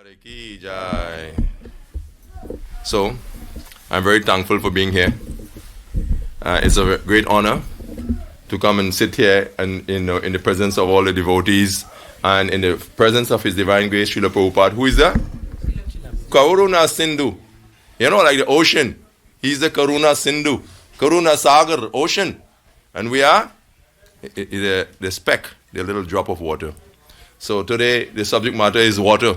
Hare Ki Jai. So, I'm very thankful for being here. It's a great honor to come and sit here and in the presence of all the devotees and in the presence of His Divine Grace, Srila Prabhupada. Who is that? Karuna Sindhu. You know, like the ocean. He's the Karuna Sindhu. Karuna Sagar, ocean. And we are the speck, the little drop of water. So today, the subject matter is water.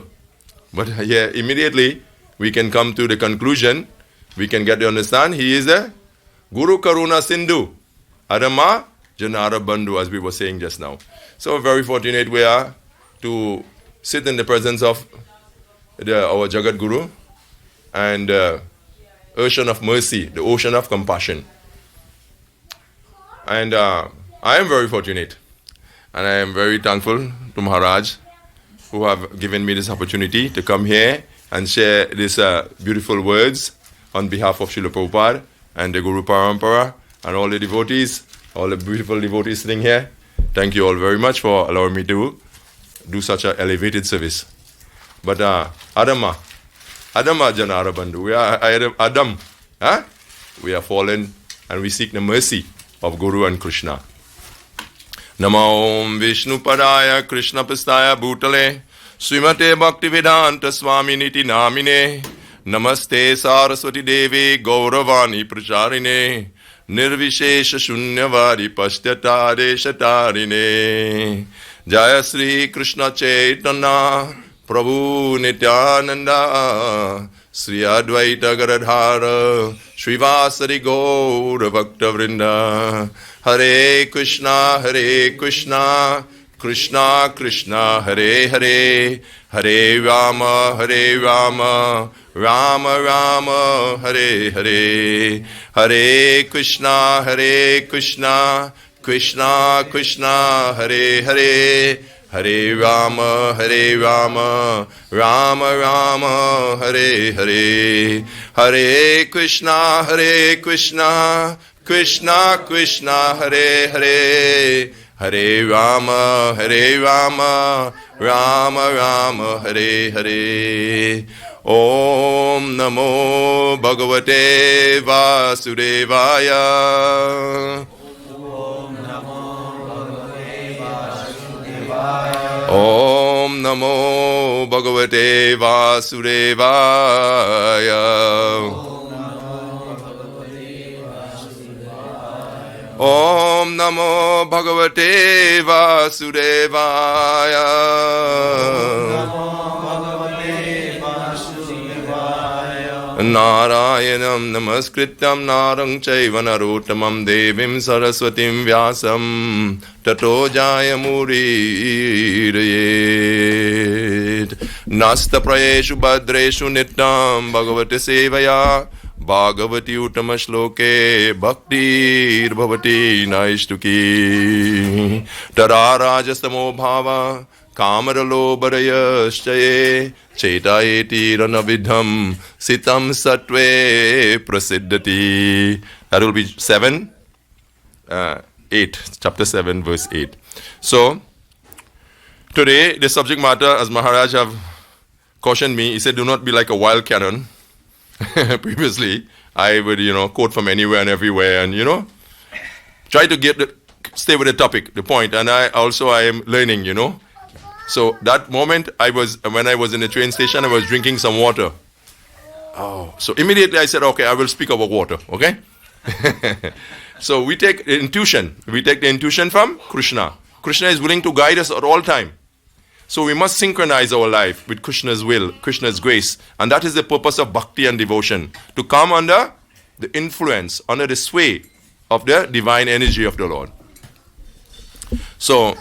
But yeah, immediately we can come to the conclusion, we can get to understand, he is a Guru Karuna Sindhu, Adama Janara Bandhu, as we were saying just now. So very fortunate we are to sit in the presence of our Jagat Guru and ocean of mercy, the ocean of compassion. And I am very fortunate. And I am very thankful to Maharaj who have given me this opportunity to come here and share these beautiful words on behalf of Srila Prabhupada and the Guru Parampara and all the devotees, all the beautiful devotees sitting here. Thank you all very much for allowing me to do such an elevated service. But Adama Janara Bandhu, we are Adam. We are fallen and we seek the mercy of Guru and Krishna. Namo Om Vishnu Padaya Krishna Pastaya Bhutale Srimate Bhaktivedanta Swami Niti Namine Namaste Saraswati Devi Gauravani Pracharine Nirvishesha Shunyavadi Pashyatare Shatarine Jaya Sri Krishna Chaitanya Prabhu Nityananda Sri Advaita Garadhara Srivasari Gaura Bhakta Vrinda Hare Krishna, Krishna Krishna, Hare Hare, Hare Rama, Rama Rama, Hare Hare, Hare Krishna, Krishna Krishna, Hare Hare, Hare Rama, Rama Rama, Hare Hare, Hare Krishna, Krishna Krishna, Hare Hare, Hare Rama, Rama Rama, Hare Hare. Om Namo Bhagavate Vasudevaya. Om Namo Bhagavate Vasudevaya. Om Namo Bhagavate Vasudevaya. Om Namo Bhagavate Vasudevaya. Narayanam Namaskritam Narang Chaiva Narottamam Devim Saraswatim Vyasam Tato Jayamuriyet Nasta Prayeshu Bhadreshu Nittam Bhagavate Sevaya Bhagavati Uttama Shloke Bhaktir Bhavati Naishtuki Tararajastamo Bhava Kamaralo Barayaschaye Chetayeti Ranavidham Sitam Satve Prasiddhati. That will be 8, chapter 7, verse 8. So, today the subject matter, as Maharaj have cautioned me, he said, do not be like a wild cannon. Previously, I would, quote from anywhere and everywhere and, try to stay with the topic, the point. And I am learning, So that moment, when I was in the train station, I was drinking some water. So immediately I said, okay, I will speak about water, okay? So we take the intuition. We take the intuition from Krishna. Krishna is willing to guide us at all time. So we must synchronize our life with Krishna's will, Krishna's grace. And that is the purpose of bhakti and devotion. To come under the influence, under the sway of the divine energy of the Lord. So,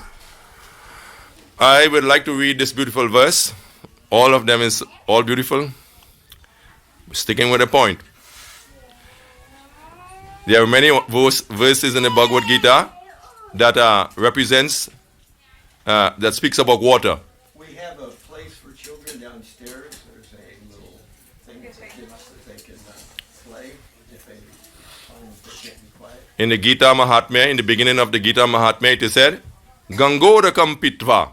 I would like to read this beautiful verse. All of them is all beautiful. Sticking with the point. There are many verses in the Bhagavad-gita that represents that speaks about water. We have a place for children downstairs. There's a little thing for kids that they can play if they can't be quiet. In the Gita Mahatmya, in the beginning of the Gita Mahatmya, it is said, Gangorakam Pitva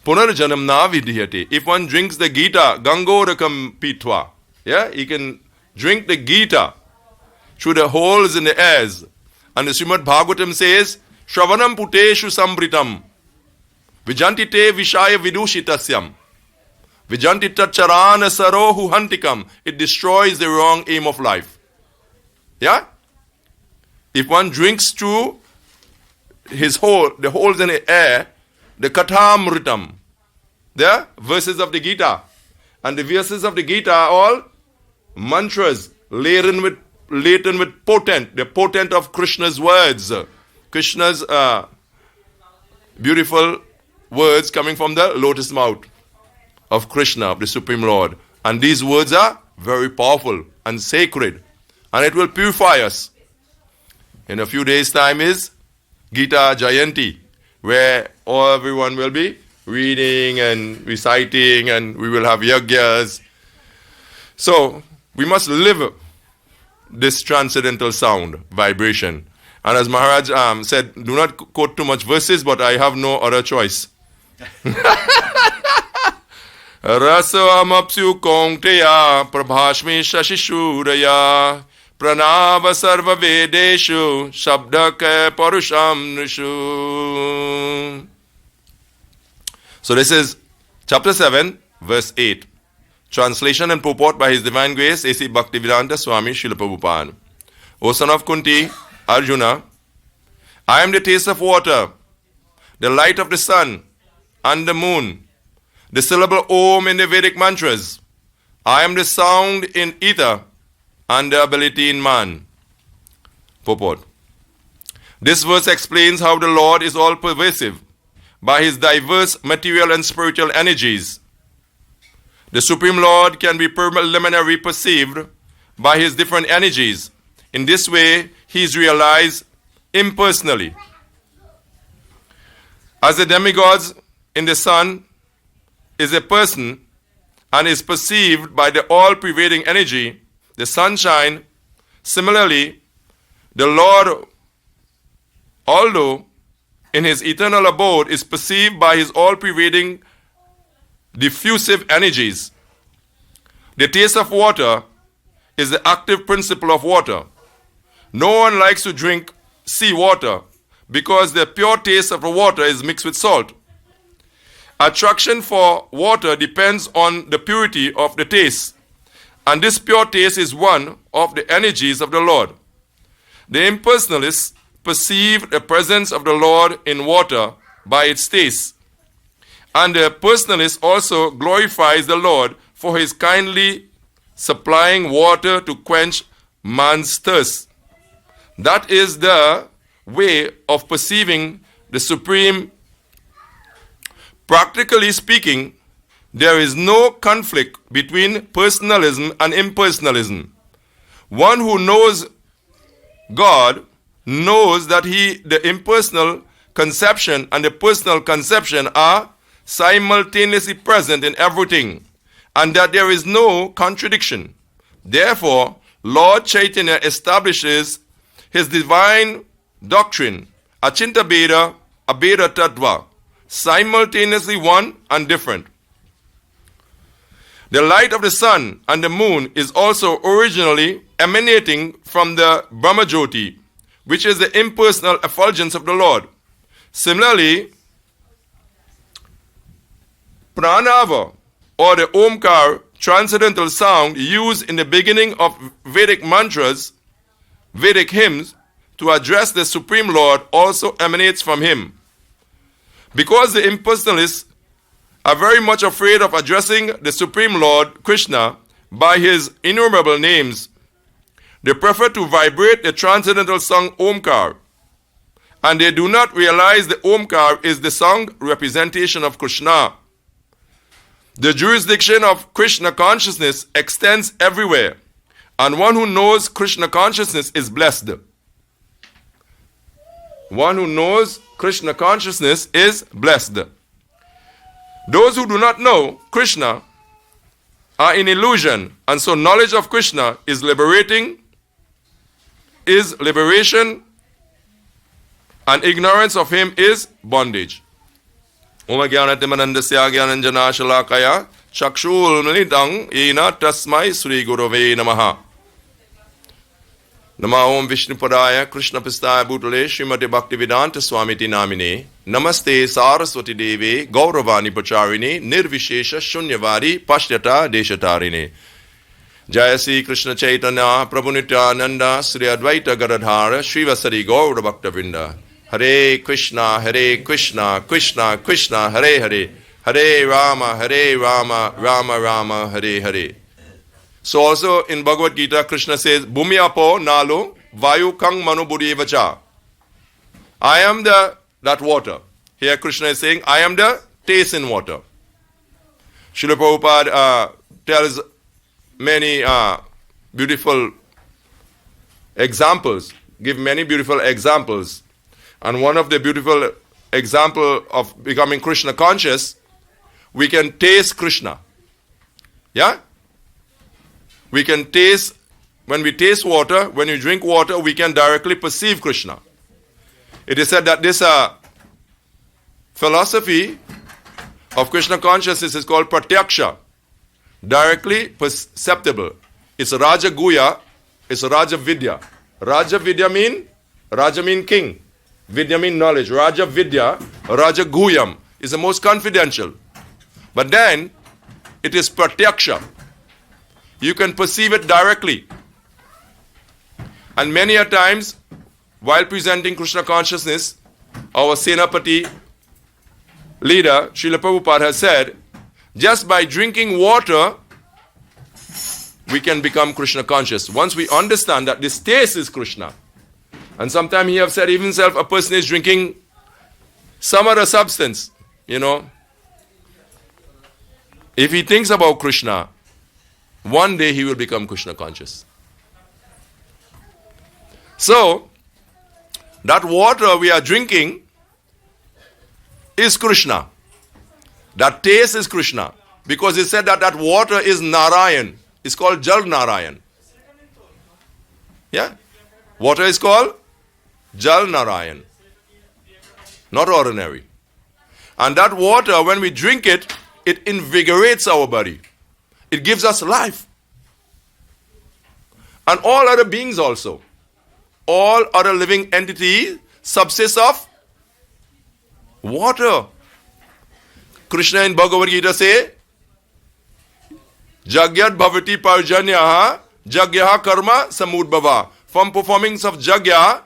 Punarjanam na vidyate. If one drinks the Gita, Gangorakam pitva. Yeah, he can drink the Gita through the holes in the airs. And the Srimad Bhagavatam says, Shravanam puteshu sambritam. Vijantite vishaya vidushitasyam. Vijantita charana sarohu hantikam. It destroys the wrong aim of life. Yeah? If one drinks through the holes in the air, the Kathamritam, the verses of the Gita. And the verses of the Gita are all mantras laden with the potent of Krishna's words. Krishna's beautiful words coming from the lotus mouth of Krishna, of the Supreme Lord. And these words are very powerful and sacred. And it will purify us. In a few days' time is Gita Jayanti, where everyone will be reading and reciting, and we will have yagyas. So, we must live this transcendental sound, vibration. And as Maharaj said, do not quote too much verses, but I have no other choice. Rasamapsyu kongteya prabhashmi shashishuraya pranava sarva vedeshu shabdaka parusham nishu. So this is chapter 7, verse 8. Translation and purport by His Divine Grace, A.C. Bhaktivedanta Swami Srila Prabhupada. O son of Kunti, Arjuna, I am the taste of water, the light of the sun and the moon, the syllable Om in the Vedic mantras. I am the sound in ether and the ability in man. Purport. This verse explains how the Lord is all pervasive by His diverse material and spiritual energies. The Supreme Lord can be preliminarily perceived by His different energies. In this way, He is realized impersonally. As the demigods in the sun is a person and is perceived by the all-pervading energy, the sunshine, similarly, the Lord, although in His eternal abode, is perceived by His all-pervading diffusive energies. The taste of water is the active principle of water. No one likes to drink seawater because the pure taste of the water is mixed with salt. Attraction for water depends on the purity of the taste, and this pure taste is one of the energies of the Lord. The impersonalists perceive the presence of the Lord in water by its taste, and the personalist also glorifies the Lord for His kindly supplying water to quench man's thirst. That is the way of perceiving the Supreme. Practically speaking, there is no conflict between personalism and impersonalism. One who knows God knows that the impersonal conception and the personal conception are simultaneously present in everything, and that there is no contradiction. Therefore, Lord Chaitanya establishes His divine doctrine, Achinta Beda, Abeda Tattva, simultaneously one and different. The light of the sun and the moon is also originally emanating from the Brahmajyoti, which is the impersonal effulgence of the Lord. Similarly, Pranava, or the Omkar, transcendental sound used in the beginning of Vedic mantras, Vedic hymns, to address the Supreme Lord also emanates from Him. Because the impersonalists are very much afraid of addressing the Supreme Lord, Krishna, by His innumerable names, they prefer to vibrate the transcendental song Omkar, and they do not realize the Omkar is the sound representation of Krishna. The jurisdiction of Krishna consciousness extends everywhere, and one who knows Krishna consciousness is blessed. One who knows Krishna consciousness is blessed. Those who do not know Krishna are in illusion, and so knowledge of Krishna is liberation, and ignorance of Him is bondage. Om Jnanatimanandasya Jnananjana Shalakaya Chakshul Nalidang Ena Tasmai Sri Gurave Namaha. Nama Om Vishnupadaya Krishna Pistaya Bhutale Srimati Bhaktivedanta Swamiti Namine Namaste Saraswati Devi Gauravani Pacharini Nirvishesha Shunyavadi Pashyata Deshatarine. Jaya Sri Krishna Chaitanya Prabhu Nityananda Sri Advaita Gadadhara Srivasari Gaura Bhaktavinda. Hare Krishna, Krishna Krishna, Hare Hare, Hare Rama, Rama Rama, Hare Hare. So also in Bhagavad-gita, Krishna says, Bhumyapo nalo vayu kang manu buddhi vacha. I am that water. Here Krishna is saying, I am the taste in water. Srila Prabhupada tells many beautiful examples, give many beautiful examples. And one of the beautiful example of becoming Krishna conscious, we can taste Krishna. Yeah? We can taste, when we taste water, when you drink water, we can directly perceive Krishna. It is said that this philosophy of Krishna consciousness is called pratyaksha, directly perceptible. It's a Raja Guya, it's a Raja Vidya. Raja mean king. Vidya mean knowledge. Raja Vidya, Raja Guyam is the most confidential. But then, it is pratyaksha. You can perceive it directly. And many a times, while presenting Krishna consciousness, our Senapati leader, Srila Prabhupada, has said, just by drinking water, we can become Krishna conscious. Once we understand that this taste is Krishna. And sometimes he have said even himself, a person is drinking some other substance, If he thinks about Krishna, one day he will become Krishna conscious. So, that water we are drinking is Krishna. That taste is Krishna. Because he said that water is Narayan. It's called Jal Narayan. Yeah? Water is called Jal Narayan. Not ordinary. And that water, when we drink it, it invigorates our body. It gives us life. And all other beings also. All other living entities subsist of water. Krishna in Bhagavad-gita say, Jagyat bhavati parjanyaha jagyaha karma samudbhava. From performings of jagya,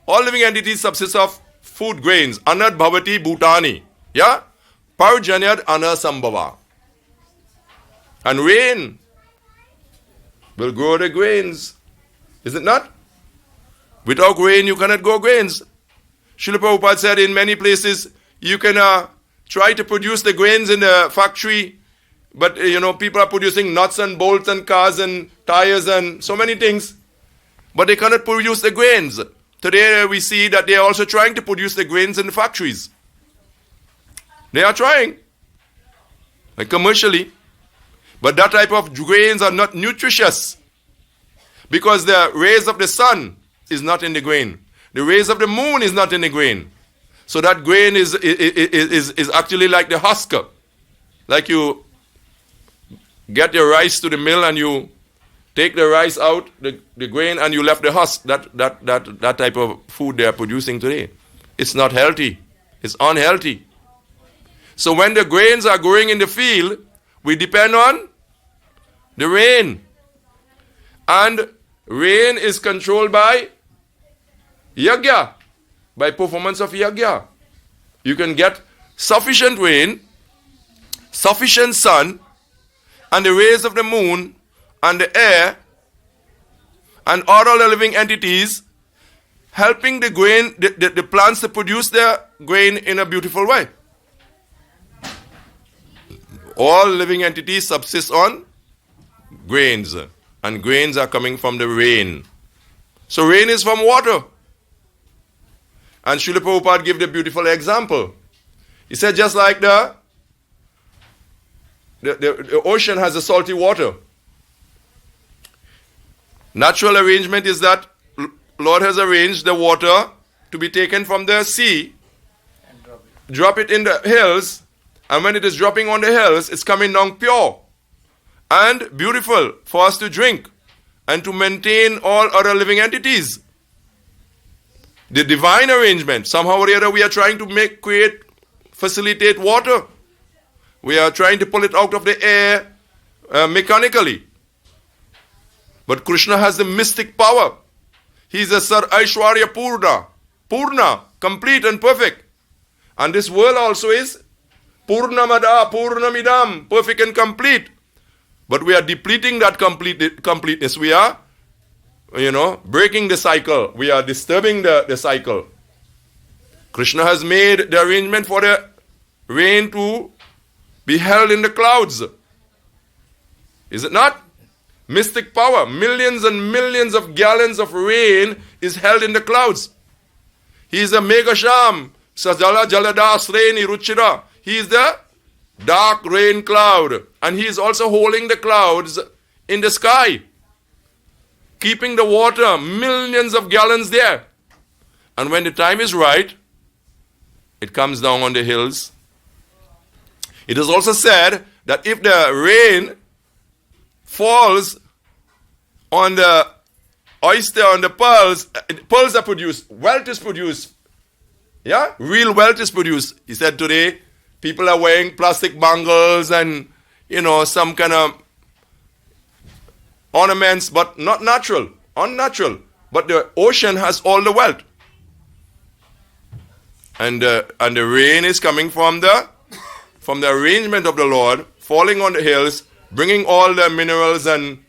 all living entities subsist of food grains. Anad bhavati bhutani. Yeah? Parjanyad anasambhava. And rain will grow the grains. Is it not? Without rain, you cannot grow grains. Srila Prabhupada said in many places, you can try to produce the grains in the factory, but people are producing nuts and bolts and cars and tires and so many things, but they cannot produce the grains. Today we see that they are also trying to produce the grains in the factories. They are trying, like commercially. But that type of grains are not nutritious because the rays of the sun is not in the grain. The rays of the moon is not in the grain. So that grain is actually like the husker. Like you get your rice to the mill and you take the rice out, the grain, and you left the husk. That type of food they are producing today. It's not healthy. It's unhealthy. So when the grains are growing in the field, we depend on the rain. And rain is controlled by yagya, by performance of yagya. You can get sufficient rain, sufficient sun, and the rays of the moon, and the air, and all other living entities, helping the grain, the plants to produce their grain in a beautiful way. All living entities subsist on grains, and grains are coming from the rain. So rain is from water. And Srila Prabhupada gave the beautiful example. He said just like the ocean has a salty water. Natural arrangement is that Lord has arranged the water to be taken from the sea, drop it in the hills, And when it is dropping on the hills, it's coming down pure and beautiful for us to drink and to maintain all other living entities. The divine arrangement, somehow or the other, we are trying to facilitate water. We are trying to pull it out of the air mechanically. But Krishna has the mystic power. He is a Sar Aishwarya Purna, complete and perfect. And this world also is Purnamada, Purnamidam, perfect and complete. But we are depleting that completeness. We are, breaking the cycle. We are disturbing the cycle. Krishna has made the arrangement for the rain to be held in the clouds. Is it not? Mystic power. Millions and millions of gallons of rain is held in the clouds. He is a Megasham, Sajala Jaladas Reni Ruchira. He is the dark rain cloud. And he is also holding the clouds in the sky, keeping the water, millions of gallons there. And when the time is right, it comes down on the hills. It is also said that if the rain falls on the oyster, on the pearls are produced, wealth is produced. Yeah? Real wealth is produced. He said today, people are wearing plastic bangles and, some kind of ornaments, but not natural, unnatural. But the ocean has all the wealth. And the rain is coming from the arrangement of the Lord, falling on the hills, bringing all the minerals and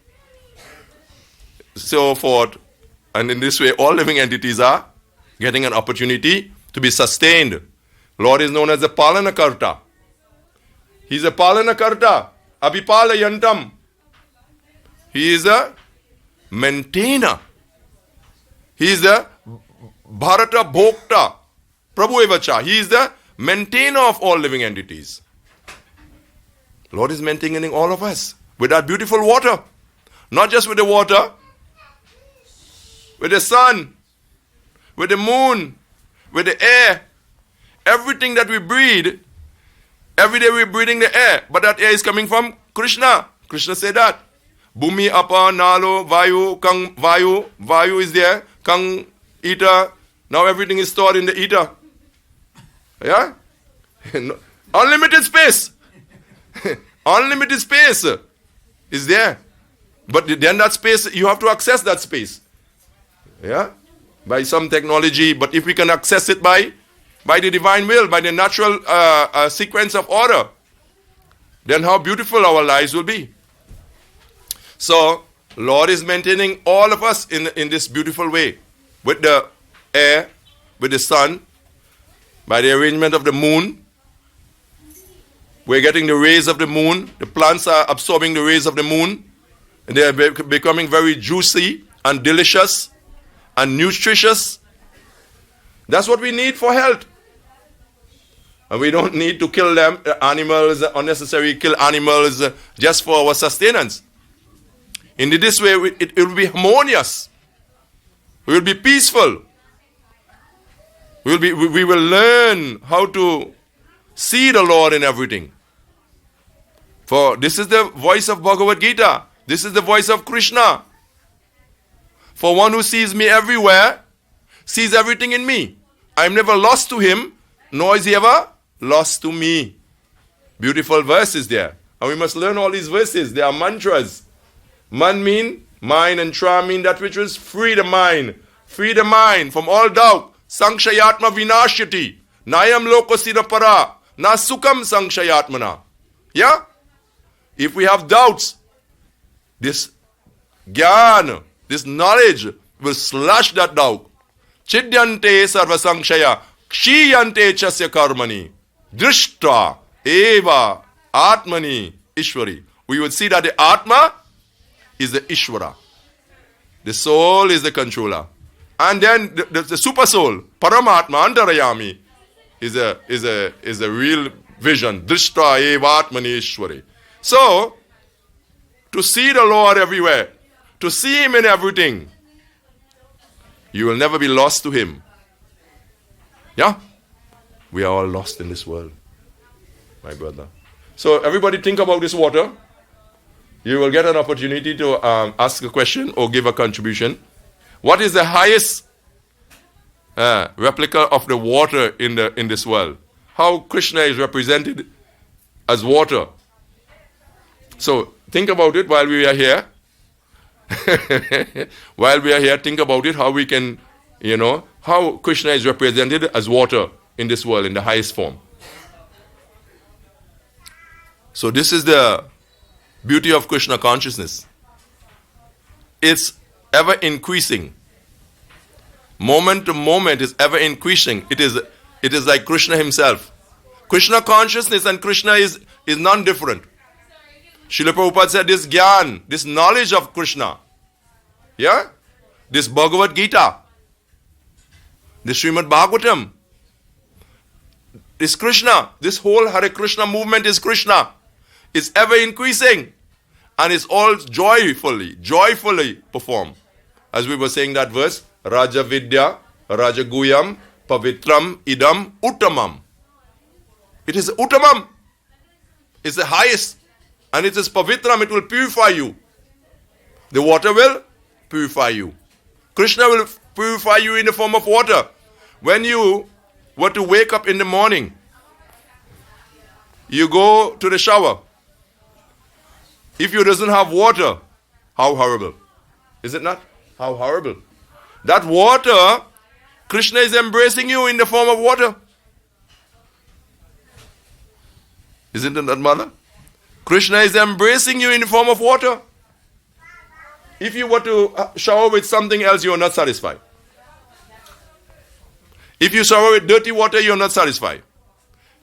so forth. And in this way, all living entities are getting an opportunity to be sustained. Lord is known as the Palanakarta. He is a Palanakarta, Abhipalayantam. He is a maintainer. He is the Bharata Bhokta, Prabhu Evacha. He is the maintainer of all living entities. Lord is maintaining all of us with that beautiful water. Not just with the water, with the sun, with the moon, with the air. Everything that we breathe, every day we're breathing the air. But that air is coming from Krishna. Krishna said that. Bhumi, Apa, Nalo, Vayu, Kang, Vayu is there. Kang, Ether. Now everything is stored in the ether. Yeah? Unlimited space. Unlimited space is there. But then that space, you have to access that space. Yeah? By some technology. But if we can access it by the divine will, by the natural sequence of order, then how beautiful our lives will be. So, Lord is maintaining all of us in this beautiful way. With the air, with the sun, by the arrangement of the moon. We're getting the rays of the moon. The plants are absorbing the rays of the moon. And they are becoming very juicy and delicious and nutritious. That's what we need for health. And we don't need to kill them, animals, unnecessarily kill animals just for our sustenance. In this way, it will be harmonious. We will be peaceful. We will learn how to see the Lord in everything. For this is the voice of Bhagavad-gita. This is the voice of Krishna. For one who sees me everywhere, sees everything in me. I am never lost to him, nor is he ever lost to me. Beautiful verses there. And we must learn all these verses. They are mantras. Man mean mind, and tra mean that which was free the mind. Free the mind from all doubt. Sankshayatma vinashyati. Nayam lokasira para. Na sukam sankshayatmana. Yeah? If we have doubts, this jnana, this knowledge will slash that doubt. Chidyante sarva sankshaya. Kshiyante chasya karmani. Drishta eva atmani ishwari. We would see that the Atma is the Ishvara. The soul is the controller. And then the super soul, Paramatma, Antarayami, is a real vision. Drishta eva atmani ishwari. So, to see the Lord everywhere, to see Him in everything, you will never be lost to Him. Yeah? We are all lost in this world. my brother. So everybody think about this water. You will get an opportunity to ask a question or give a contribution. What is the highest replica of the water in this world? How Krishna is represented as water. So think about it while we are here. While we are here, think about it, how we can, how Krishna is represented as water in this world in the highest form. So this is the beauty of Krishna consciousness. It's ever increasing. Moment to moment is ever increasing. It is like Krishna himself. Krishna consciousness and Krishna is non-different. Srila Prabhupada said this gyan, this knowledge of Krishna, this Bhagavad-gita, this Srimad Bhagavatam, is Krishna. This whole Hare Krishna movement is Krishna. It's ever increasing. And it's all joyfully performed. As we were saying that verse, Raja Vidya, Raja Guyam, Pavitram, Idam, Uttamam. It is Uttamam. It's the highest. And it is Pavitram, it will purify you. The water will purify you. Krishna will purify you in the form of water. When you were to wake up in the morning, you go to the shower. If you doesn't have water, how horrible. Is it not? How horrible. That water, Krishna is embracing you in the form of water. Isn't it that, mother? Krishna is embracing you in the form of water. If you were to shower with something else, you are not satisfied. If you shower with dirty water, you are not satisfied.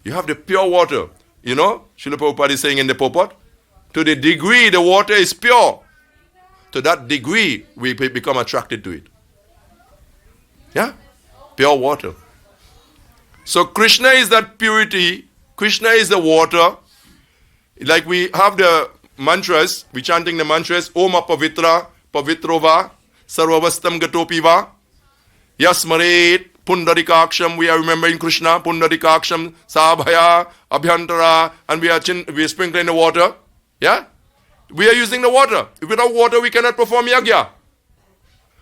You have the pure water. Srila Prabhupada is saying in the purport, to the degree the water is pure, to that degree we become attracted to it. Pure water. So Krishna is that purity. Krishna is the water. Like we have the mantras, we chanting the mantras, Om Apavitra, Pavitrova, Sarvavastam Gatopiva, Yasmaret, Pundarikaksham, we are remembering Krishna, Pundarikaksham, Sabhaya, Abhyantara, and we are sprinkling the water. We are using the water. Without water, we cannot perform yagya.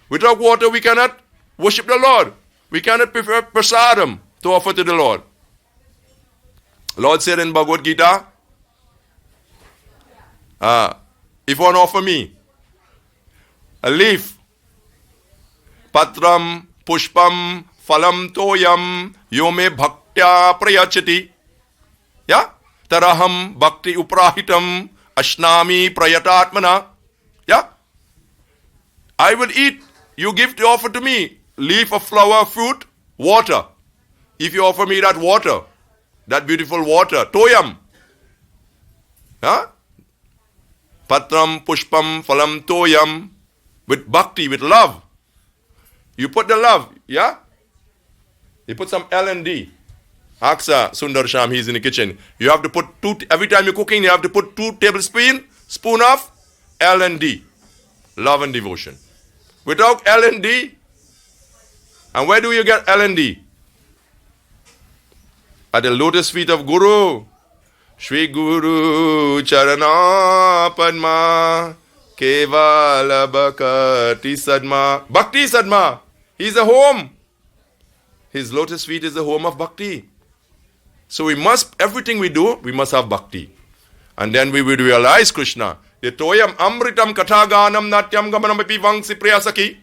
Without water, we cannot worship the Lord. We cannot prepare prasadam to offer to the Lord. Lord said in Bhagavad-gita, if one offer me a leaf, patram, pushpam, phalam, toyam, yome bhaktya prayachati, taraham bhakti uprahitam, ashnami prayatatmana, I will eat. You give the offer to me, leaf of flower, fruit, water. If you offer me that water, that beautiful water, toyam, patram, pushpam, phalam, toyam, with bhakti, with love. You put the love, You put some L&D. Aksa Sundar Sham, he's in the kitchen. You have to put every time you're cooking, you have to put 2 tablespoons of L&D. Love and devotion. Without L&D, and where do you get L&D? At the lotus feet of Guru. Shri Guru Charana Padma Kevala Bhakti Sadma. Bhakti Sadma. He's the home. His lotus feet is the home of Bhakti. So everything we do, we must have Bhakti. And then we will realize Krishna. Yatoyam amritam kathaganam natyam gamanamapi vangsi priyasaki.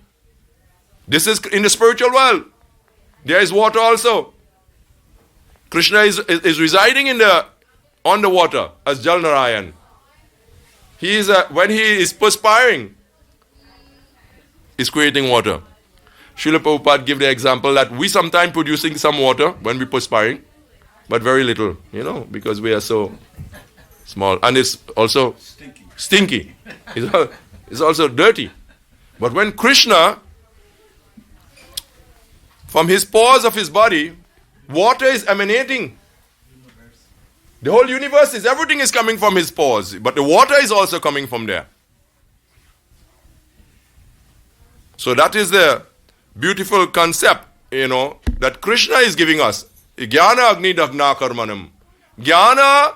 This is in the spiritual world. There is water also. Krishna is residing on the water as Jal Narayan. When he is perspiring, he's creating water. Srila Prabhupada gave the example that we sometimes producing some water when we perspiring, but very little, because we are so small. And it's also stinky. It's also dirty. But when Krishna, from his pores of his body, water is emanating. The whole universe everything is coming from his pores, but the water is also coming from there. So that is the beautiful concept, that Krishna is giving us. Jnana Agni Dagna Karmanam. Jnana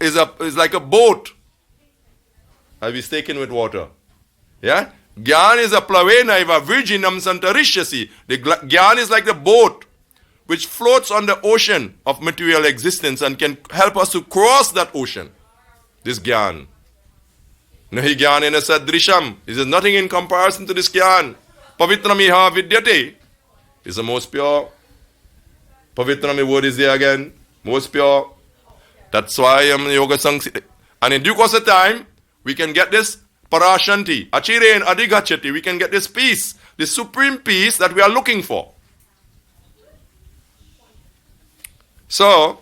is like a boat. I was taken with water. Yeah? Gyan is a plavena eva virginam santarishyasi. The Gyan is like the boat which floats on the ocean of material existence and can help us to cross that ocean. This Gyan. Nahi Gyanena sadrisham. This is nothing in comparison to this Gyan. Pavitramiha vidyate is the most pure. Pavitrami word is there again. Most pure. That's why Yoga Sang. And in due course of time, we can get this parashanti, achire and adigachati. We can get this peace, this supreme peace that we are looking for. So,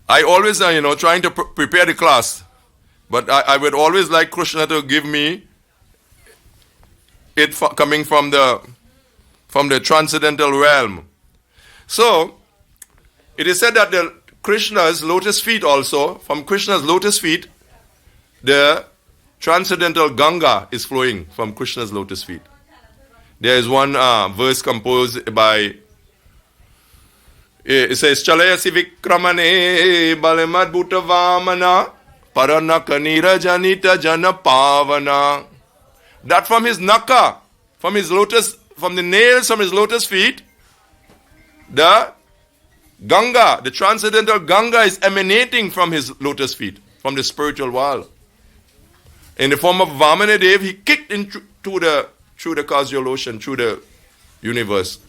I always, trying to prepare the class, but I would always like Krishna to give me it coming from the transcendental realm. So, it is said that Krishna's lotus feet also, from Krishna's lotus feet, the transcendental Ganga is flowing from Krishna's lotus feet. There is one verse composed by, it says, Chalayasi Vikramane Balemad Bhutavamana Paranaka Nirajanita Jana Pavana. That from his naka, from the nails from his lotus feet, the Ganga, the transcendental Ganga is emanating from his lotus feet, from the spiritual world. In the form of Vamanadev, he kicked into through the causal ocean, through the universe.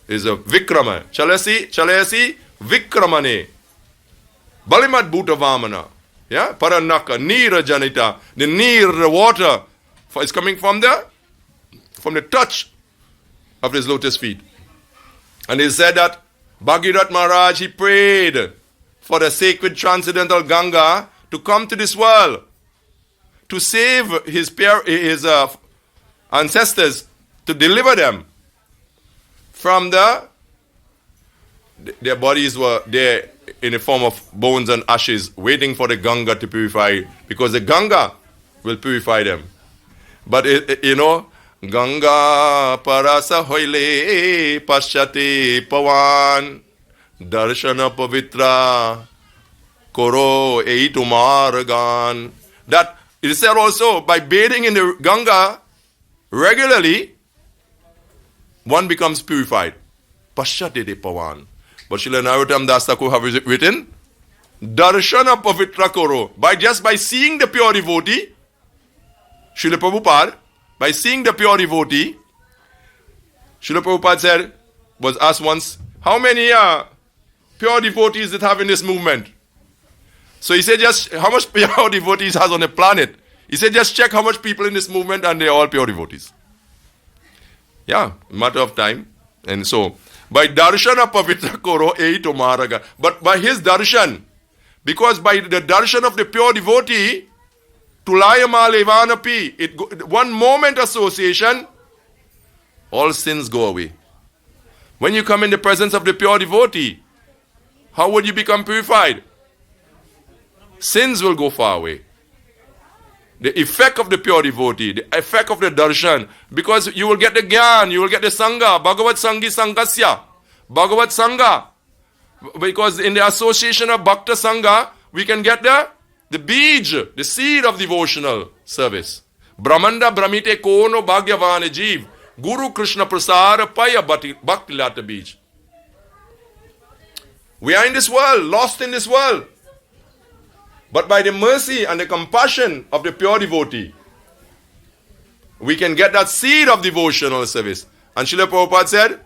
Is a Vikrama. Chalayasi Vikramane. Balimad Bhuta Vamana. Yeah? Paranaka, Nira Janita. The Nir, the water, is coming from the touch of his lotus feet. And he said that Bhagirath Maharaj, he prayed for the sacred transcendental Ganga to come to this world, to save his ancestors, to deliver them from their bodies were there in the form of bones and ashes, waiting for the Ganga to purify, because the Ganga will purify them. But Ganga parasa hoile paschate pavan darshana pavitra koro eitumargan. That it is said also, by bathing in the Ganga regularly, one becomes purified. Paschate de pavan. But Srila Narottam Das Thakur have written, darshana pavitra koro. By seeing the pure devotee, Srila Prabhupada, by seeing the pure devotee, Srila Prabhupada was asked once, how many pure devotees that have in this movement? So he said, just how much pure devotees has on the planet? He said, just check how much people in this movement and they are all pure devotees. Yeah, matter of time. And so, by darshana pavitra koro eito maraga. But by his darshan, because by the darshan of the pure devotee, Tulayama levanapi, one moment association, all sins go away. When you come in the presence of the pure devotee, how would you become purified? Sins will go far away. The effect of the pure devotee, the effect of the darshan, because you will get the gyan, you will get the sangha, Bhagavad Sangi Sangasya, Bhagavad Sangha. Because in the association of Bhakta Sangha, we can get the bij, the seed of devotional service. Brahmanda Brahmite Kono Bhagyavane Jeev, Guru Krishna Prasara Paya Bhakti Lata Bij. We are in this world, lost in this world. But by the mercy and the compassion of the pure devotee, we can get that seed of devotional service. And Srila Prabhupada said,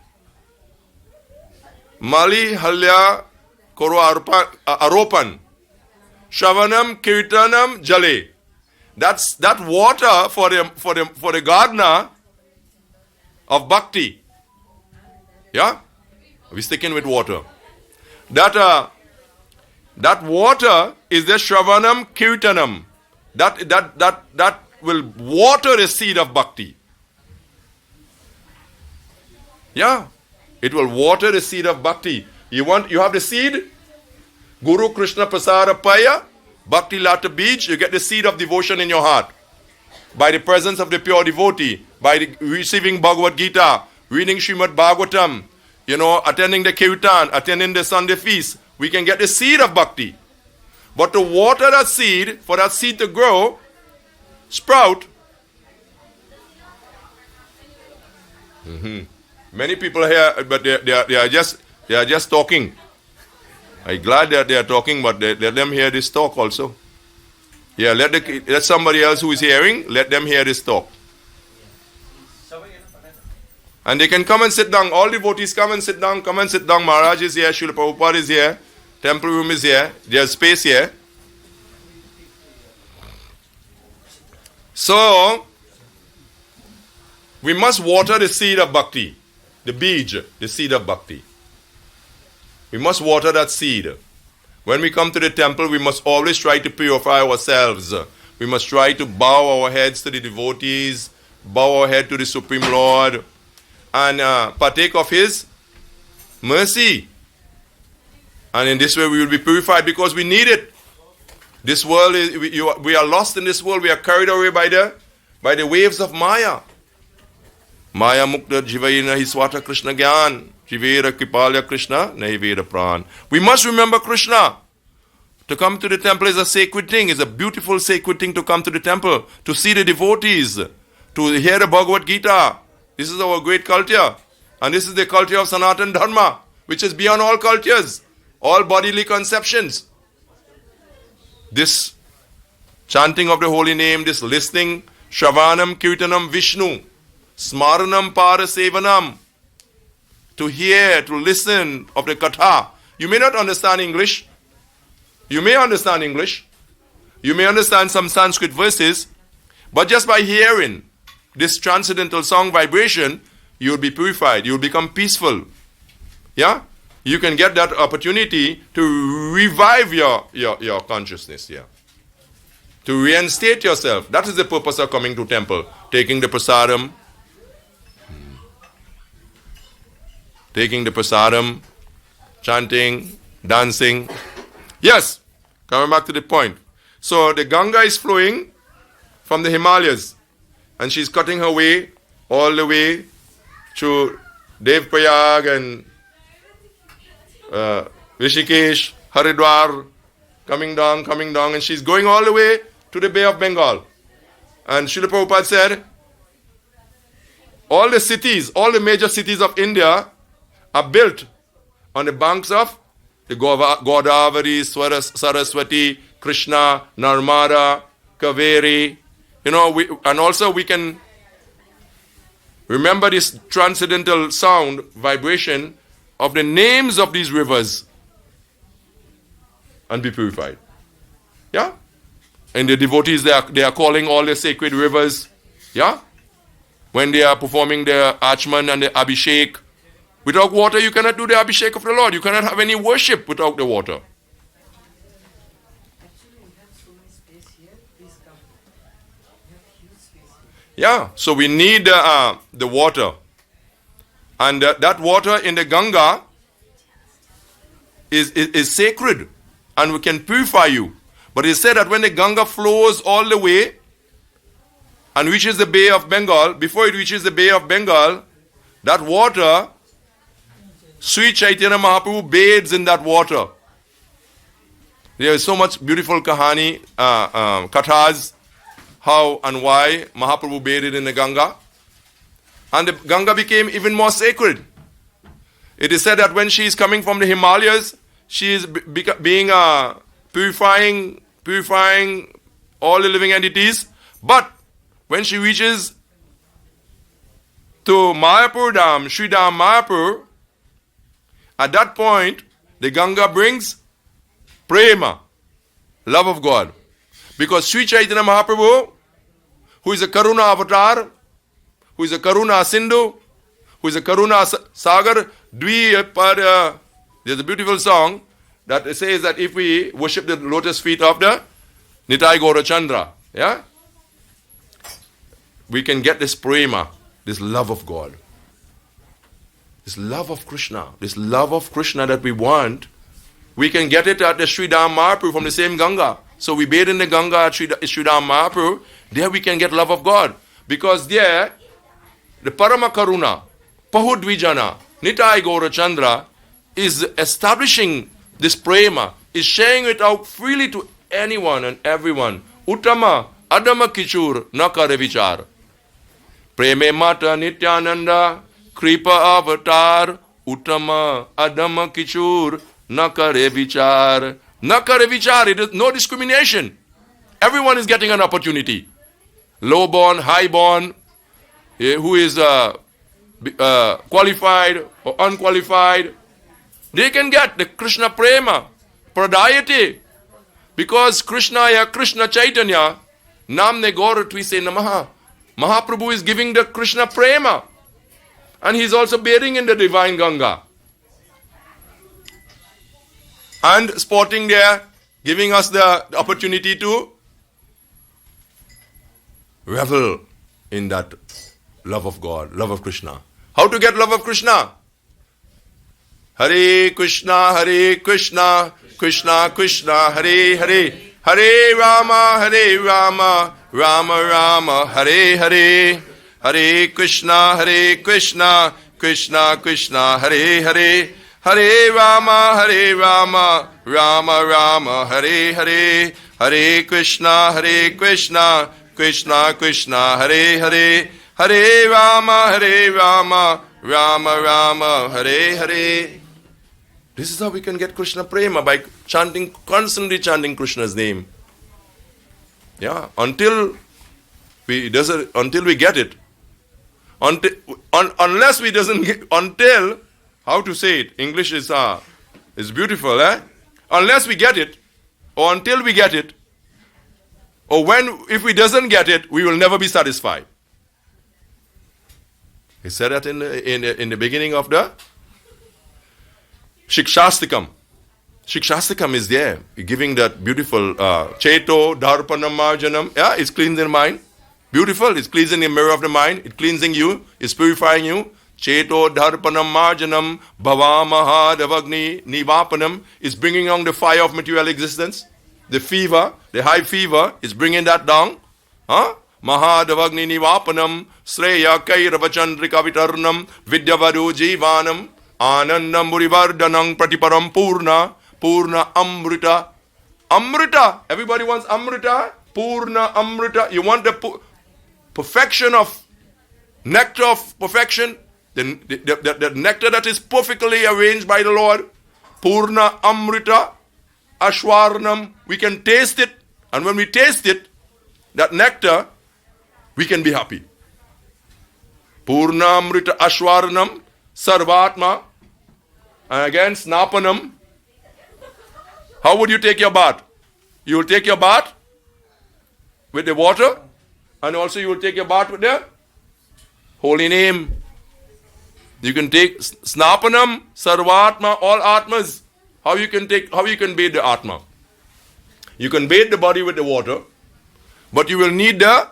Mali Halya Koro Aropan, Shravanam Kirtanam Jale. That's that water for the gardener of bhakti. Yeah? We're sticking with water. That water is the Shravanam Kirtanam. That will water the seed of bhakti. Yeah. It will water the seed of bhakti. You have the seed, Guru Krishna Prasara Paya, Bhakti Lata Bij, you get the seed of devotion in your heart. By the presence of the pure devotee, by receiving Bhagavad-gita, reading Srimad Bhagavatam, attending the kirtan, attending the Sunday feast, we can get the seed of bhakti. But to water that seed, for that seed to grow, sprout. Many people here, but they are just talking. I'm glad that they are talking, but let them hear this talk also. Yeah, let somebody else who is hearing, let them hear this talk. And they can come and sit down. All devotees come and sit down. Come and sit down. Maharaj is here. Srila Prabhupada is here. Temple room is here. There's space here. So, we must water the seed of bhakti. The bij, the seed of bhakti. We must water that seed. When we come to the temple, we must always try to purify ourselves. We must try to bow our heads to the devotees, bow our head to the Supreme Lord, and partake of His mercy. And in this way we will be purified because we need it. This world is, we are lost in this world. We are carried away by the waves of Maya. Maya mukta jivayina hiswata Krishna gyan. Jivera kripalya Krishna nahi veda pran. We must remember Krishna. To come to the temple is a sacred thing. It's a beautiful sacred thing to come to the temple. To see the devotees. To hear the Bhagavad-gita. This is our great culture. And this is the culture of Sanatana Dharma, which is beyond all cultures, all bodily conceptions. This chanting of the holy name, this listening, Shravanam, Kirtanam, Vishnu, Smaranam, Parasevanam, to hear, to listen of the Katha. You may not understand English. You may understand English. You may understand some Sanskrit verses, but just by hearing this transcendental song vibration, you will be purified. You will become peaceful. Yeah? You can get that opportunity to revive your consciousness here. To reinstate yourself. That is the purpose of coming to temple. Taking the prasadam. Taking the prasadam. Chanting. Dancing. Yes. Coming back to the point. So the Ganga is flowing from the Himalayas. And she's cutting her way all the way to Devprayag and Rishikesh, Haridwar, coming down, and she's going all the way to the Bay of Bengal. And Srila Prabhupada said, all the cities, all the major cities of India are built on the banks of the Godavari, Saraswati, Krishna, Narmada, Kaveri. And also we can remember this transcendental sound, vibration of the names of these rivers and be purified. Yeah? And the devotees, they are calling all the sacred rivers. Yeah? When they are performing their Achman and the Abhishek. Without water, you cannot do the Abhishek of the Lord. You cannot have any worship without the water. Yeah, so we need the water. And that water in the Ganga is sacred and we can purify you. But it said that when the Ganga flows all the way and reaches the Bay of Bengal, before it reaches the Bay of Bengal, that water, Sri Chaitanya Mahaprabhu bathes in that water. There is so much beautiful kahani, kathas, how and why Mahaprabhu bathed in the Ganga. And the Ganga became even more sacred. It is said that when she is coming from the Himalayas, she is purifying all the living entities. But when she reaches to Mayapur Dham, Sri Dham Mayapur, at that point, the Ganga brings prema, love of God. Because Sri Chaitanya Mahaprabhu, who is a Karuna avatar, who is a Karuna Sindhu, who is a Karuna Sagar, there's a beautiful song that says that if we worship the lotus feet of the Nitai Gaura Chandra, yeah, we can get this prema, this love of God. This love of Krishna, that we want, we can get it at the Sri Dham Mayapur from the same Ganga. So we bathe in the Ganga at Sri Dham Mayapur, there we can get love of God. Because there, the Parama Karuna, Pahudvijana, Nitai Gaurachandra is establishing this prema, is sharing it out freely to anyone and everyone. Uttama Adama Kichur Nakare Vichar. Preme Mata Nityananda Kripa Avatar Uttama Adama Kichur Nakare Vichar. Nakare Vichar, it is no discrimination. Everyone is getting an opportunity. Low born, high born, who is qualified or unqualified, they can get the Krishna Prema, Pradayate. Because Krishna Chaitanya, Namne Gaura Twise Namaha. Mahaprabhu is giving the Krishna Prema. And he is also bathing in the divine Ganga. And sporting there, giving us the opportunity to revel in that love of God, love of Krishna. How to get love of Krishna? Hare Krishna, Krishna Krishna, Hare Hare, Hare Rama, Rama Rama, Hare Hare, Hare Krishna, Krishna Krishna, Hare Hare, Hare Rama, Rama Rama, Hare Hare, Hare Krishna, Krishna Krishna, Hare Hare, Hare Rama, Rama Rama, Hare Hare. This is how we can get Krishna Prema, by constantly chanting Krishna's name. Yeah, until we get it. Unless we doesn't get, until, how to say it? English is beautiful, eh? Unless we get it, or until we get it, or if we doesn't get it, we will never be satisfied. He said that in the beginning of the Shikshastikam. Shikshastikam is there, giving that beautiful Cheto, Dharpanam, Marjanam. Yeah, it's cleansing the mind. Beautiful, it's cleansing the mirror of the mind. It's cleansing you, it's purifying you. Cheto, Dharpanam, Marjanam, Bhava, Mahadavagni, Nivapanam is bringing on the fire of material existence. The fever, the high fever, is bringing that down. Mahadavagni Nivapanam, Sreya Kairavachandrika Vitarnam, Vidyavadu Jivanam, Anandam Murivardhanam Pratiparam Purna Amrita. Amrita. Everybody wants Amrita. Purna Amrita. You want the perfection of nectar of perfection. The nectar that is perfectly arranged by the Lord. Purna Amrita. Ashwarnam. We can taste it. And when we taste it, that nectar, we can be happy. Purna Amrita Ashwarnam. Sarvatma. And again, Snapanam. How would you take your bath? You will take your bath with the water, and also you will take your bath with the holy name. You can take Snapanam, Sarvatma, all Atmas. How you can bathe the Atma? You can bathe the body with the water, but you will need the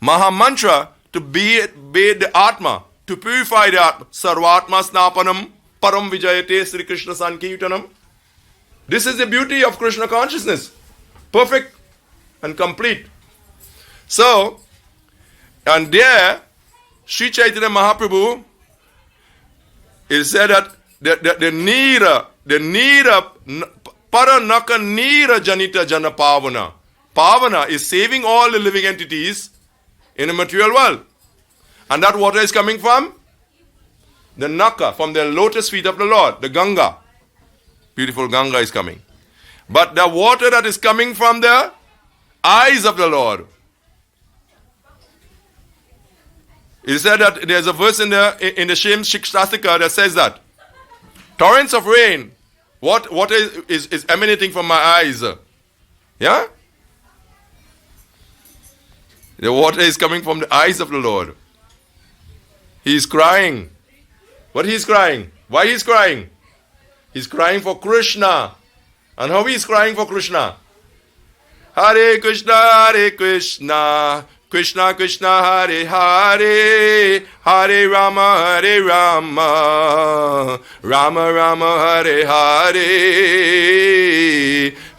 Maha Mantra to bathe the Atma, to purify the Atma. Sarvatma Snapanam Param Vijayate Sri Krishna Sankirtanam. This is the beauty of Krishna consciousness. Perfect and complete. So, and there, Sri Chaitanya Mahaprabhu, it said that the Nira, Paranaka Nira Janita Jana Pavana. Pavana is saving all the living entities in the material world. And that water is coming from the Naka, from the lotus feet of the Lord, the Ganga. Beautiful Ganga is coming. But the water that is coming from the eyes of the Lord. It said that there's a verse in the Shem Shikshastika that says that torrents of rain, water is emanating from my eyes. Yeah? The water is coming from the eyes of the Lord. He is crying. What he is crying? Why he is crying? He's crying for Krishna. And how he is crying for Krishna? Hare Krishna, Krishna Krishna, Hare Hare, Hare Rama, Rama Rama, Hare Hare,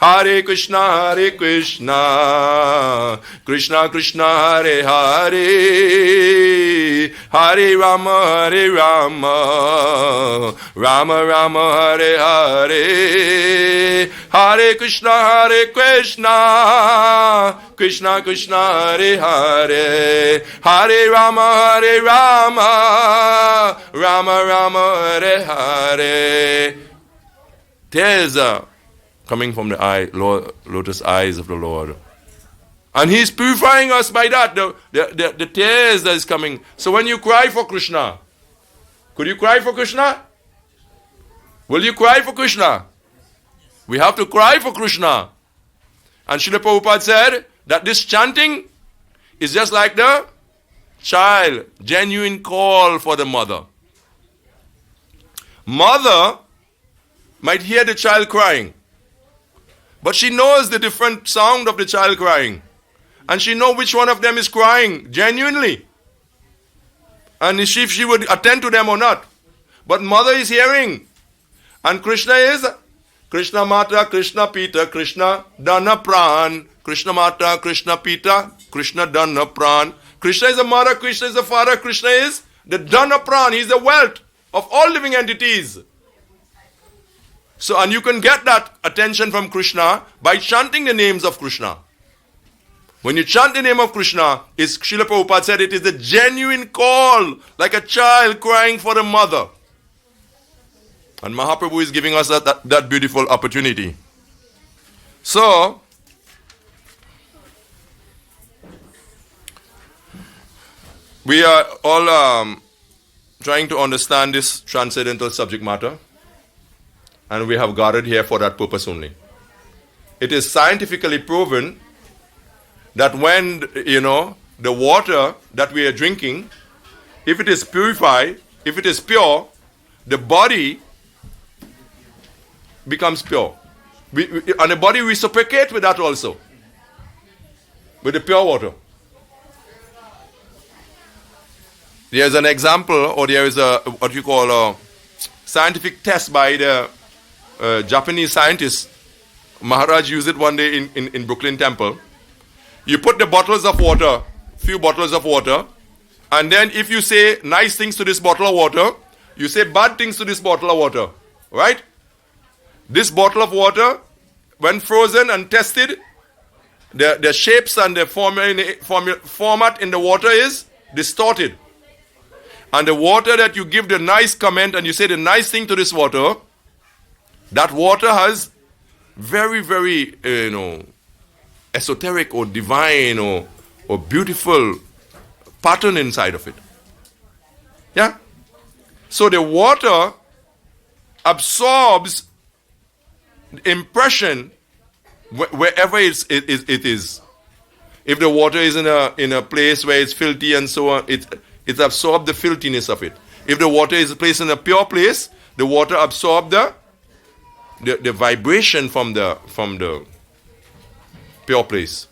Hare Krishna, Krishna Krishna, Hare Hare, Hare Rama, Rama Rama, Hare Hare, Hare Krishna, Krishna Krishna, Hare Hare, Hare Rama, Rama Rama, Hare Hare. Tears are coming from the lotus eyes of the Lord. And He's purifying us by that, the tears that is coming. So when you cry for Krishna, could you cry for Krishna? Will you cry for Krishna? We have to cry for Krishna. And Srila Prabhupada said that this chanting is just like the child, genuine call for the mother. Mother might hear the child crying, but she knows the different sound of the child crying. And she knows which one of them is crying genuinely. And if she would attend to them or not. But mother is hearing. And Krishna is Krishna Mata, Krishna Pita, Krishna Dana Pran. Krishna Mata, Krishna Pita, Krishna Dana Pran. Krishna is the mother, Krishna is the father, Krishna is the Dana Pran. He is the wealth of all living entities. So, and you can get that attention from Krishna by chanting the names of Krishna. When you chant the name of Krishna, Srila Prabhupada said it is a genuine call, like a child crying for a mother. And Mahaprabhu is giving us that beautiful opportunity. So, we are all trying to understand this transcendental subject matter. And we have gathered here for that purpose only. It is scientifically proven that when, the water that we are drinking, if it is purified, if it is pure, the body becomes pure. And the body reciprocates with that also. With the pure water. There is an example, or there is what you call a scientific test by the Japanese scientist. Maharaj used it one day in Brooklyn Temple. You put the bottles of water, few bottles of water, and then if you say nice things to this bottle of water, you say bad things to this bottle of water. Right? This bottle of water, when frozen and tested, the shapes and the format in the water is distorted. And the water that you give the nice comment and you say the nice thing to this water, that water has very, very, esoteric or divine or beautiful pattern inside of it. Yeah? So the water absorbs the impression wherever it is. If the water is in a place where it's filthy and so on, it absorbs the filthiness of it. If the water is placed in a pure place, the water absorbs the vibration from the pure place.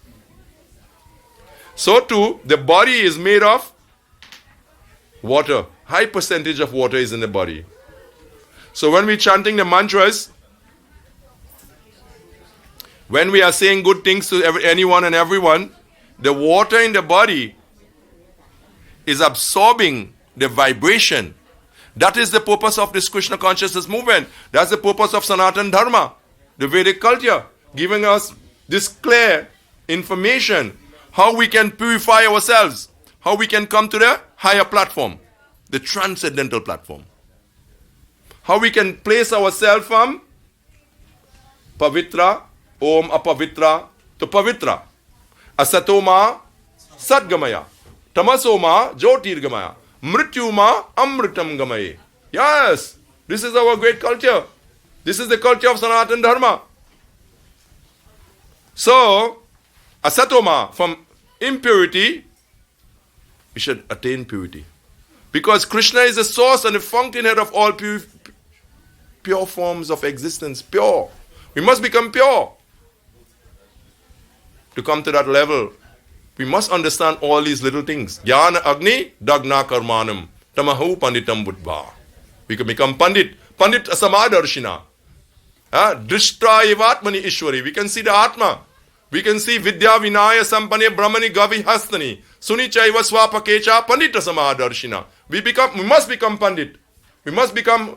So too, the body is made of water. High percentage of water is in the body. So when we're chanting the mantras, when we are saying good things to anyone and everyone, the water in the body is absorbing the vibration. That is the purpose of this Krishna consciousness movement. That's the purpose of Sanatana Dharma, the Vedic culture, giving us this clear information, how we can purify ourselves, how we can come to the higher platform, the transcendental platform. How we can place ourselves from Pavitra, Om Apavitra to Pavitra. Asatoma Sadgamaya. Tamasoma Jyotirgamaya. Mrityuma Amritam Gamaye. Yes, this is our great culture. This is the culture of Sanatana Dharma. So, Asatoma, from impurity, we should attain purity. Because Krishna is the source and the fountainhead of all pure forms of existence. Pure. We must become pure. To come to that level, we must understand all these little things. Jnana Agni Dagna Karmanam Tamahu Panditam Buddha. We can become Pandit. Pandit Asamadarshina. Drishtra evatmani ishwari. We can see the Atma. We can see Vidya Vinaya Sampane Brahmani Gavi Hastani. Sunichaiva Swapakecha Pandita Samadarshina. We must become Pandit. We must become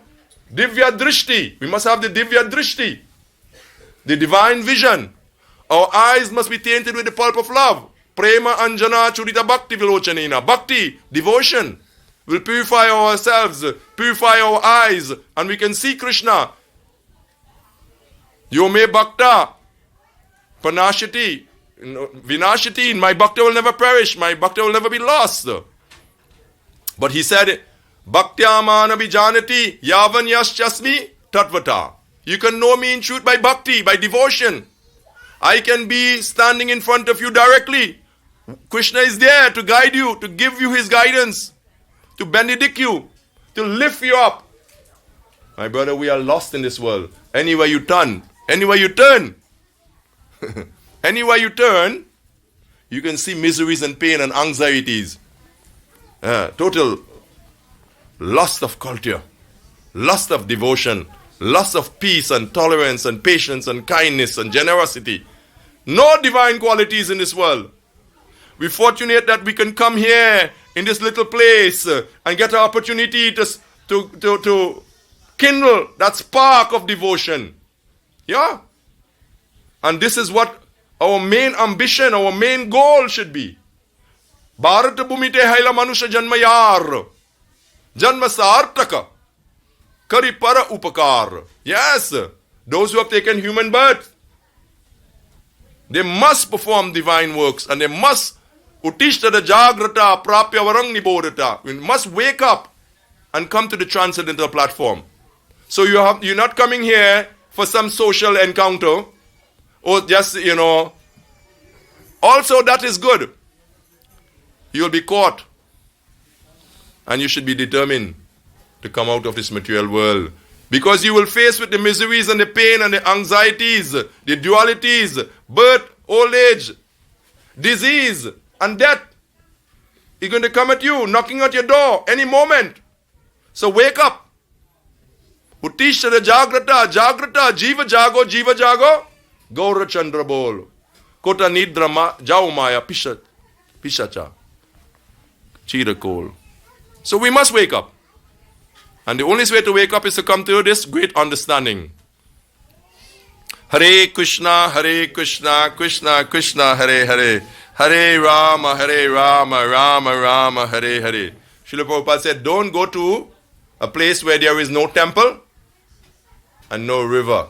Divya Drishti. We must have the Divya Drishti. The divine vision. Our eyes must be tainted with the pulp of love. Prema Anjana Churita Bhakti Vilochanina. Bhakti, devotion, will purify ourselves, purify our eyes, and we can see Krishna. Yome Bhakta, Panashati, Vinashati, my Bhakta will never perish, my Bhakta will never be lost. But he said, Bhaktyamana Vijanati, Yavan Yaschasmi Tatvata. You can know me in truth by bhakti, by devotion. I can be standing in front of you directly. Krishna is there to guide you, to give you his guidance, to benedict you, to lift you up. My brother, we are lost in this world. Anywhere you turn, anywhere you turn, anywhere you turn, you can see miseries and pain and anxieties. Total lust of culture, lust of devotion, lust of peace and tolerance and patience and kindness and generosity. No divine qualities in this world. We're fortunate that we can come here in this little place and get an opportunity to kindle that spark of devotion. Yeah? And this is what our main ambition, our main goal should be. Bharat Bhumite Haila Manusha Janmayar Janma Sartaka Kari Para Upakar. Yes, those who have taken human birth, they must perform divine works and they must Utishtada Jagrata Prapya Varang Nibodata. We must wake up and come to the transcendental platform. So you're not coming here for some social encounter or just, also that is good. You'll be caught and you should be determined to come out of this material world. Because you will face with the miseries and the pain and the anxieties, the dualities, birth, old age, disease, and death. It's going to come at you, knocking at your door any moment. So wake up. Utishara Jagrata, Jagrata, Jiva Jago, Gaura Chandra Bol. Kota Nidrama, Jaumaya, Pishacha, Chirakol. So we must wake up. And the only way to wake up is to come to this great understanding. Hare Krishna, Krishna Krishna, Hare Hare. Hare Rama, Rama Rama, Hare Hare. Srila Prabhupada said, don't go to a place where there is no temple and no river.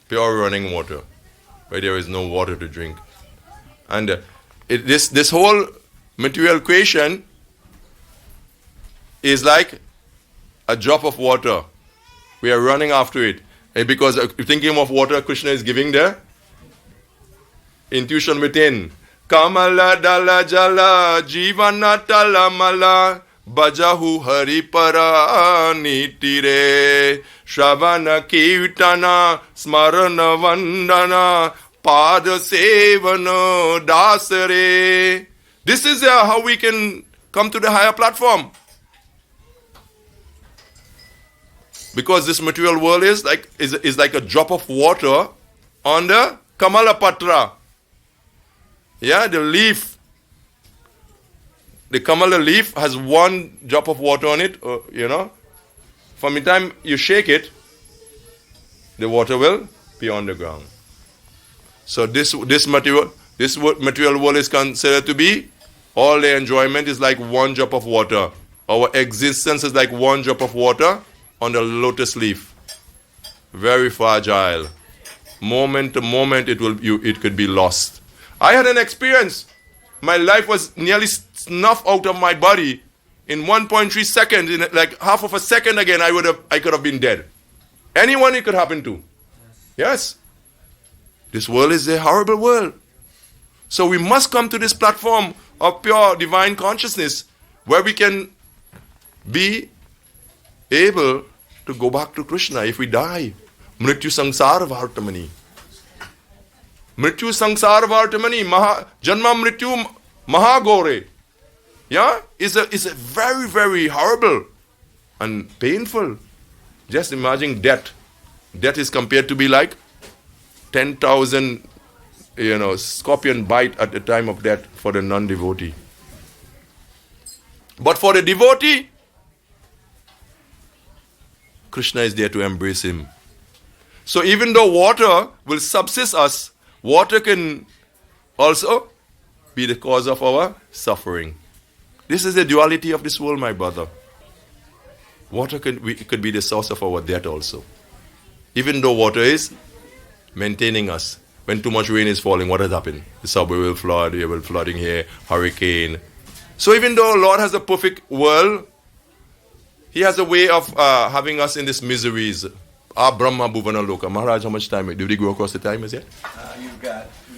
Pure running water. Where there is no water to drink. And this whole material creation is like a drop of water. We are running after it. And because thinking of water, Krishna is giving the intuition within. Kamala dala jala jivana talamala bajahu haripara nitire shravana kirtana smarana vandana pada sevana dasare. This is how we can come to the higher platform. Because this material world is like a drop of water on the Kamala Patra. Yeah, the leaf. The Kamala leaf has one drop of water on it, From the time you shake it, the water will be on the ground. So this material world is considered to be, all the enjoyment is like one drop of water. Our existence is like one drop of water on the lotus leaf. Very fragile. Moment to moment it could be lost. I had an experience. My life was nearly snuffed out of my body in 1.3 seconds. In like half of a second again, I could have been dead. Anyone it could happen to. Yes. This world is a horrible world. So we must come to this platform of pure divine consciousness where we can be able to go back to Krishna if we die. Mrityu Sangsara Vartamani. Mrityu Sangsara Vartamani. Janma Mrityu Mahagore. Yeah? Is a very, very horrible and painful. Just imagine death. That is compared to be like 10,000, scorpion bite at the time of death for the non-devotee. But for the devotee, Krishna is there to embrace him. So even though water will subsist us, water can also be the cause of our suffering. This is the duality of this world, my brother. Water could be the source of our death also. Even though water is maintaining us. When too much rain is falling, what has happened? The subway will flood, there will be flooding here, hurricane. So even though Lord has a perfect world, He has a way of having us in these miseries. Brahma Bhuvana Loka. Maharaj, how much time? Did we go across the time as yet?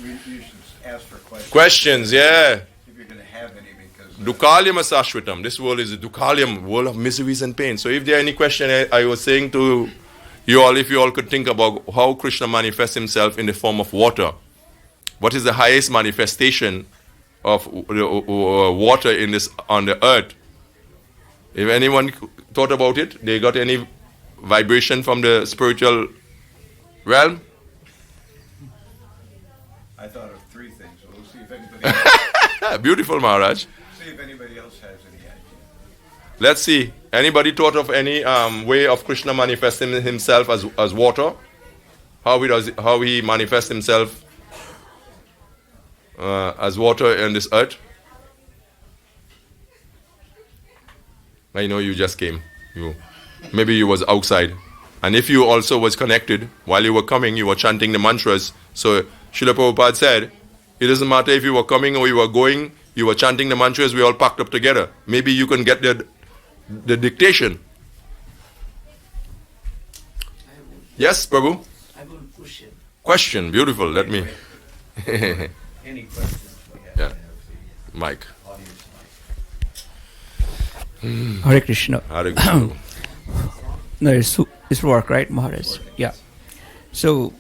You should ask for questions. Questions, yeah. If you're going to have any, because... Dukalyam asashritam. This world is a dukalyam, world of miseries and pain. So if there are any question, I was saying to you all, if you all could think about how Krishna manifests himself in the form of water. What is the highest manifestation of water on the earth? If anyone thought about it, they got any vibration from the spiritual realm? I thought of three things. So we'll see if anybody else, Beautiful, Maharaj. see if anybody else has any idea. Let's see. Anybody thought of any way of Krishna manifesting himself as water? How he manifests himself as water in this earth? I know you just came. Maybe you was outside. And if you also was connected, while you were coming, you were chanting the mantras. So Srila Prabhupada said, it doesn't matter if you were coming or you were going, you were chanting the mantras, we all packed up together. Maybe you can get the dictation. Yes, Prabhu? I will push it. Question, beautiful. Let me. Any questions we have Yeah. to have the Mike. audience Hare Krishna. Hare Krishna. No, it's work, right, Maharaj? Yeah. So,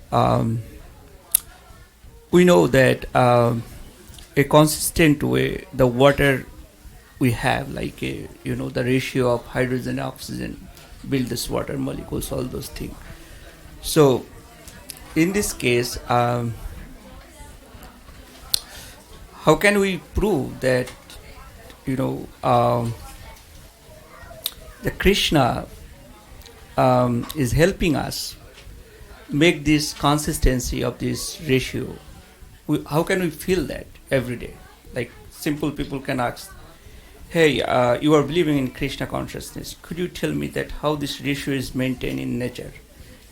we know that a consistent way, the water we have, like, the ratio of hydrogen and oxygen, build this water molecules, all those things. So, in this case, how can we prove that, the Krishna is helping us make this consistency of this ratio? How can we feel that every day? Like simple people can ask, hey, you are believing in Krishna consciousness. Could you tell me that how this ratio is maintained in nature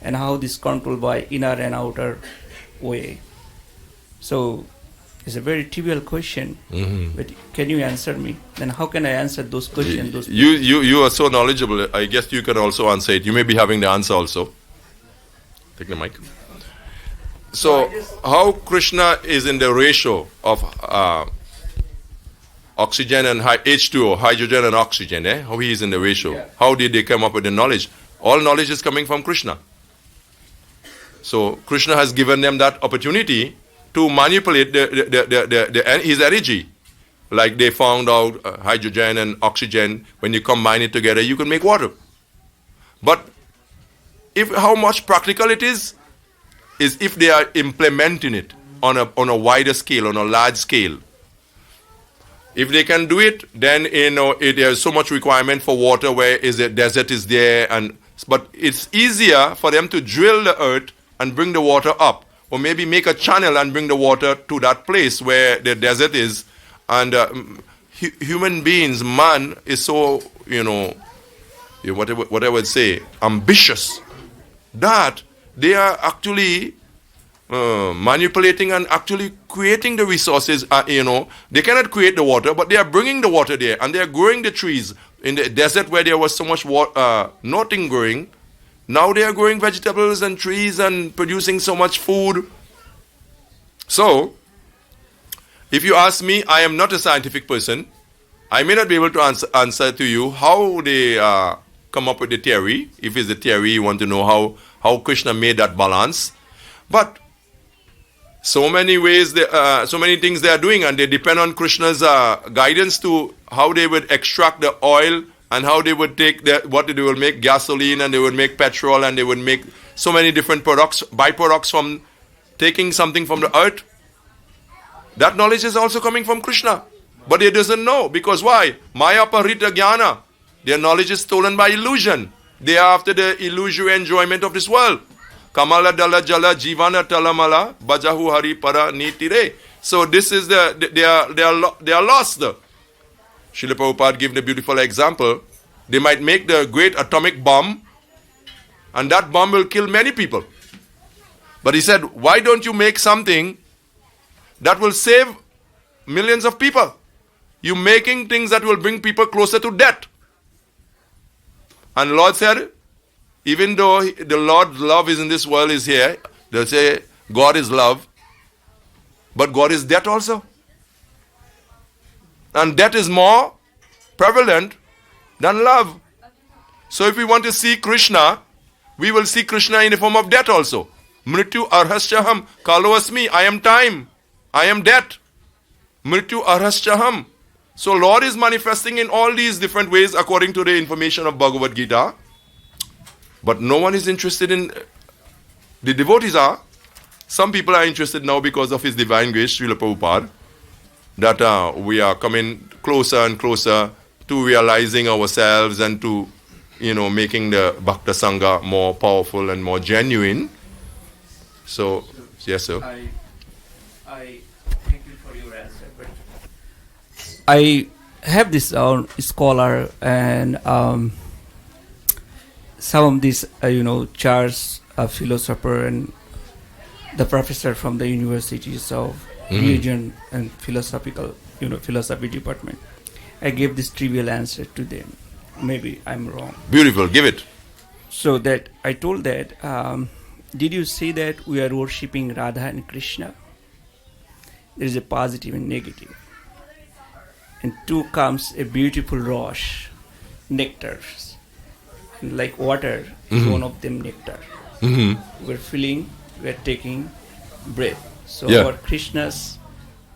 and how this controlled by inner and outer way? So it's a very trivial question, but can you answer me? Then how can I answer those questions? You are so knowledgeable. I guess you can also answer it. You may be having the answer also. Take the mic. So, how Krishna is in the ratio of oxygen and H2O, hydrogen and oxygen, how he is in the ratio. Yeah. How did they come up with the knowledge? All knowledge is coming from Krishna. So, Krishna has given them that opportunity to manipulate his energy. Like they found out hydrogen and oxygen, when you combine it together, you can make water. But how much practical it is if they are implementing it on a wider scale, on a large scale. If they can do it, then there's so much requirement for water where the desert is there, but it's easier for them to drill the earth and bring the water up, or maybe make a channel and bring the water to that place where the desert is. And human beings, man is so, what I would say, ambitious, that they are actually manipulating and actually creating the resources. They cannot create the water, but they are bringing the water there, and they are growing the trees. In the desert where there was so much water, nothing growing, now they are growing vegetables and trees and producing so much food. So, if you ask me, I am not a scientific person. I may not be able to answer to you how they come up with the theory. If it's the theory, you want to know how Krishna made that balance. But so many ways, so many things they are doing, and they depend on Krishna's guidance to how they would extract the oil and how they would take what they will make gasoline, and they would make petrol, and they would make so many different products, byproducts from taking something from the earth. That knowledge is also coming from Krishna. But he doesn't know. Because why? Maya parita jnana. Their knowledge is stolen by illusion. They are after the illusory enjoyment of this world. Kamala dala jala jivana talamala bajahu hari para nitire. So this is they are lost. Srila Prabhupada gave the beautiful example. They might make the great atomic bomb, and that bomb will kill many people. But he said, why don't you make something that will save millions of people? You making things that will bring people closer to death. And Lord said, even though the Lord's love is in this world is here, they'll say God is love, but God is death also. And death is more prevalent than love. So if we want to see Krishna, we will see Krishna in the form of death also. Mrityu arhasyaham kaloasmi, I am time, I am death. Mrityu arhasyaham. So Lord is manifesting in all these different ways according to the information of Bhagavad-gita. But no one is interested in, the devotees are. Some people are interested now because of His divine grace, Srila Prabhupada, that we are coming closer and closer to realizing ourselves and to, making the Bhakta Sangha more powerful and more genuine. So, yes, sir. I thank you for your answer. But I have this scholar and some of these, Charles, a philosopher, and the professor from the universities of religion and philosophy department. I gave this trivial answer to them. Maybe I'm wrong. Beautiful, give it. So that I told that, did you see that we are worshipping Radha and Krishna? There is a positive and negative. And two comes a beautiful rush, nectar. Like water is one of them nectar. We're filling, we're taking breath. So our Krishnas,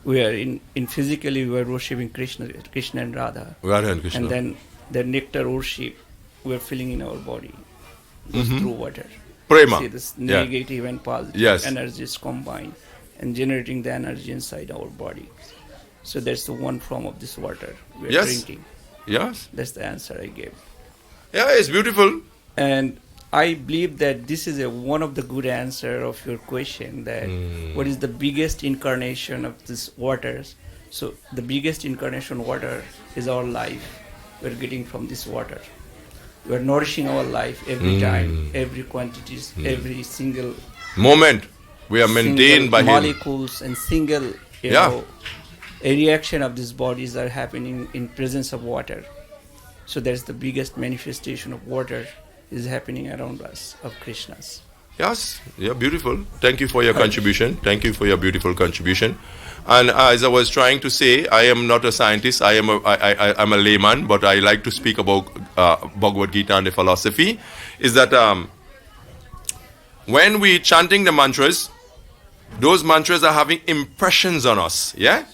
we are in physically we are worshipping Krishna and Radha. Radha and Krishna. And then the nectar worship we are filling in our body through water. Prema. See this negative and positive energies combined and generating the energy inside our body. So that's the one form of this water we are drinking. Yes. That's the answer I gave. Yeah, it's beautiful. And I believe that this is one of the good answer of your question, that what is the biggest incarnation of this waters. So the biggest incarnation water is our life. We're getting from this water. We're nourishing our life every time, every quantities, every single moment. We are maintained by molecules and single a reaction of these bodies are happening in presence of water. So that's the biggest manifestation of water is happening around us, of Krishna's. Yes, yeah, beautiful. Thank you for your contribution. Thank you for your beautiful contribution. And as I was trying to say, I am not a scientist. I'm a layman, but I like to speak about Bhagavad-gita and the philosophy. Is that when we chanting the mantras, those mantras are having impressions on us. Yeah,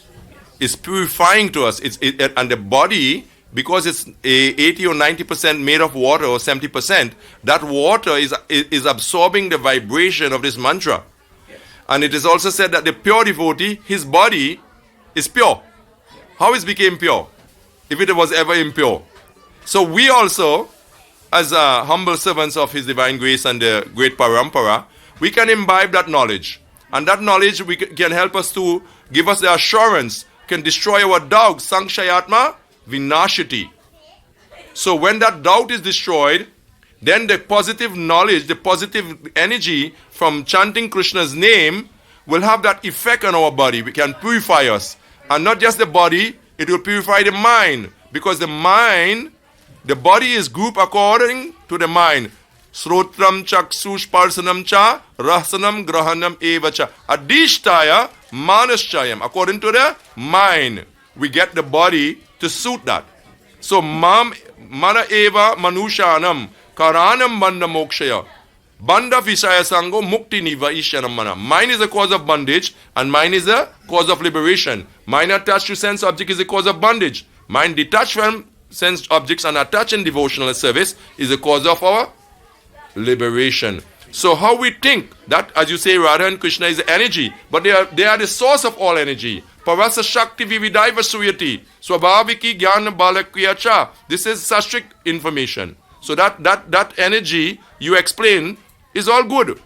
it's purifying to us. And the body, because it's 80 or 90% made of water or 70%, that water is absorbing the vibration of this mantra. Yes. And it is also said that the pure devotee, his body is pure. How it became pure? If it was ever impure. So we also, as humble servants of His divine grace and the great parampara, we can imbibe that knowledge. And that knowledge can help us to give us the assurance, can destroy our doubt. Sankshayatma Vinashati. So when that doubt is destroyed, then the positive knowledge, the positive energy from chanting Krishna's name will have that effect on our body. We can purify us. And not just the body, it will purify the mind. Because the mind, the body is grouped according to the mind. Srotram chaksush parsanam cha rasanam grahanam evacha adishtaya manaschayam. According to the mind, we get the body to suit that. So mana eva manushanam karanam banda mokshaya banda visaya sango mukti niva ishanam mana. Mind is the cause of bondage and mind is the cause of liberation. Mind attached to sense object is the cause of bondage. Mind detached from sense objects and attached in devotional service is the cause of our liberation. So how we think that, as you say, Radha and Krishna is energy, but they are the source of all energy. Parasa Shakti Vividaiva Suyati. Swabhaviki Jnana Balakriyacha. This is Sastric information. So that energy you explain is all good.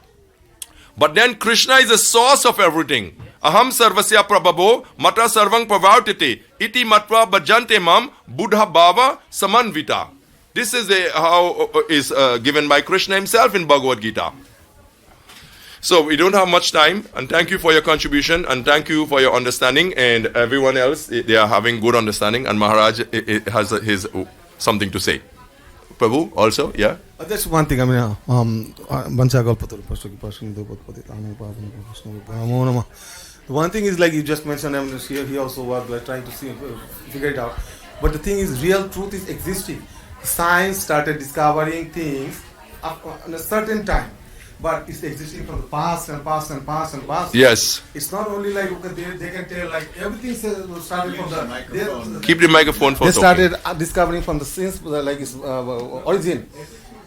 But then Krishna is the source of everything. Aham sarvasya prabhavo mata sarvang pravartite iti matva bhajante mam buddha bhava samanvita. This is how is given by Krishna himself in Bhagavad-gita. So we don't have much time, and thank you for your contribution, and thank you for your understanding, and everyone else, they are having good understanding, and Maharaj has his something to say. Prabhu, also, yeah? That's one thing, I mean, the one thing is like you just mentioned, I mean, he also was like trying to figure it out. But the thing is, real truth is existing. Science started discovering things at a certain time, but it's existing from the past and past and past and past. Yes. It's not only like they can tell like everything started from the Keep the microphone for they started discovering from the since like its origin.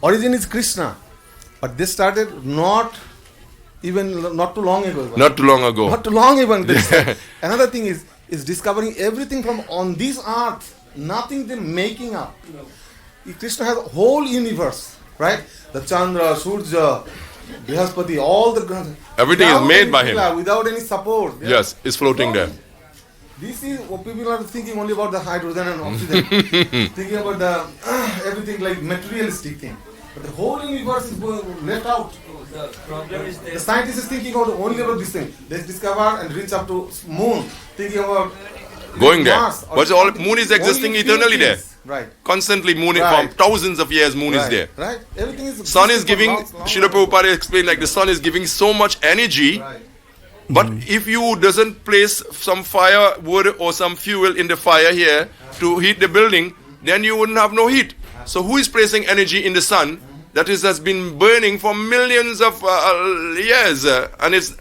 Origin is Krishna, but they started not too long ago. Not too long ago. Not too long even. Another thing is discovering everything from on this earth. Nothing they're making up. Krishna has a whole universe, right? The Chandra, Surya, Brihaspati, all the everything is made by him. Without any support. Yes, it's floating there. This is what people are thinking only about the hydrogen and oxygen. Thinking about the everything like materialistic thing. But the whole universe is left out. The problem is The scientist is thinking only about this thing. They discover and reach up to moon, thinking about going there. Mars, But all moon is existing only eternally there. Right. Constantly moon Right. from thousands of years moon is there. Right. Everything is Sun is giving, long Srila Prabhupada explained like the sun is giving so much energy, Right. but if you doesn't place some firewood or some fuel in the fire here to heat the building, then you wouldn't have no heat. So who is placing energy in the sun that has been burning for millions of years and it's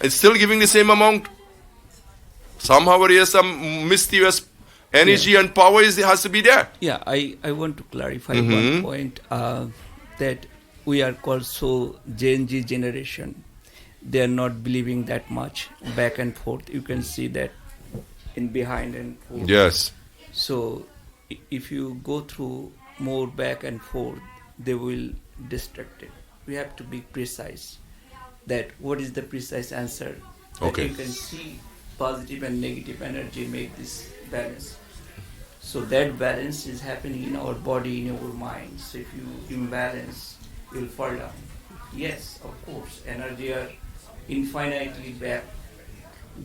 still giving the same amount? Somehow there is some mysterious energy and power has to be there. Yeah, I want to clarify one point that we are called so Gen Z generation. They are not believing that much back and forth. You can see that in behind and forth. Yes. So if you go through more back and forth, they will distract it. We have to be precise. That what is the precise answer? That Okay. you can see positive and negative energy make this balance. So that balance is happening in our body, in our mind. So if you imbalance, you'll fall down. Yes, of course, energy are infinitely back.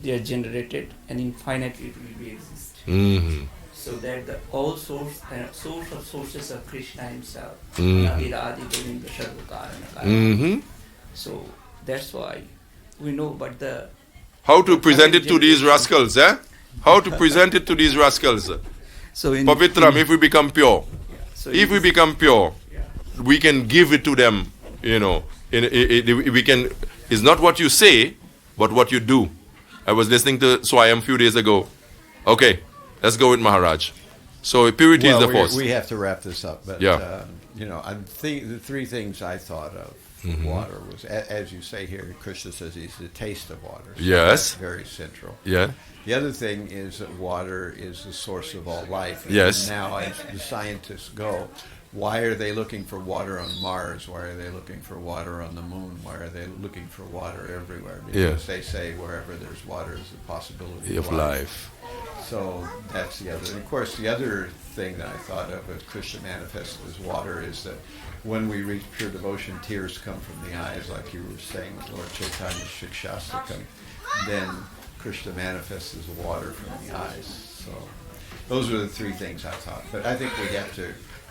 They are generated and infinitely it will be exist. Mm-hmm. So that the all source of sources of Krishna himself. Mm-hmm. So that's why we know, but the How to present it to these rascals, eh? How to present it to these rascals? so in Pavitram, if we become pure, so if in we this- become pure, yeah. we can give it to them, you know. We can. It's not what you say, but what you do. I was listening to Swayam a few days ago. Okay, let's go with Maharaj. So purity is the force. We have to wrap this up, but Yeah. the three things I thought of for water was, as you say here, Krishna says he's the taste of water. So Yes. that's very central. Yeah. The other thing is that water is the source of all life. And Yes. now, as the scientists go, why are they looking for water on Mars? Why are they looking for water on the moon? Why are they looking for water everywhere? Because they say wherever there's water is a possibility Of life. So that's the other. And of course, the other thing that I thought of as Krishna manifested as water is that when we reach pure devotion, tears come from the eyes, like you were saying with Lord Chaitanya Shikshastakam. Then Krishna manifests as water from the eyes. So those are the three things I thought. But I think we have to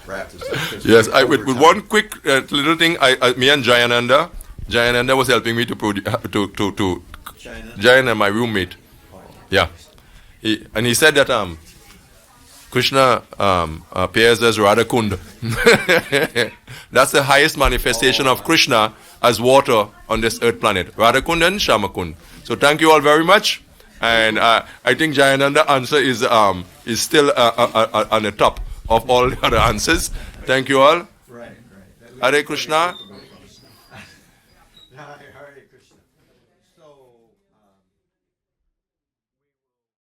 wrap this up. 'cause Yes, we're with over time. one quick little thing, me and Jayananda was helping me to Jayananda, my roommate. Yeah, he said that Krishna appears as Radhakund. That's the highest manifestation of Krishna as water on this earth planet. Radhakund and Shamakund. So thank you all very much. And I think Jayananda's answer is still on the top of all the other answers. Thank you all. Right. Hare Krishna.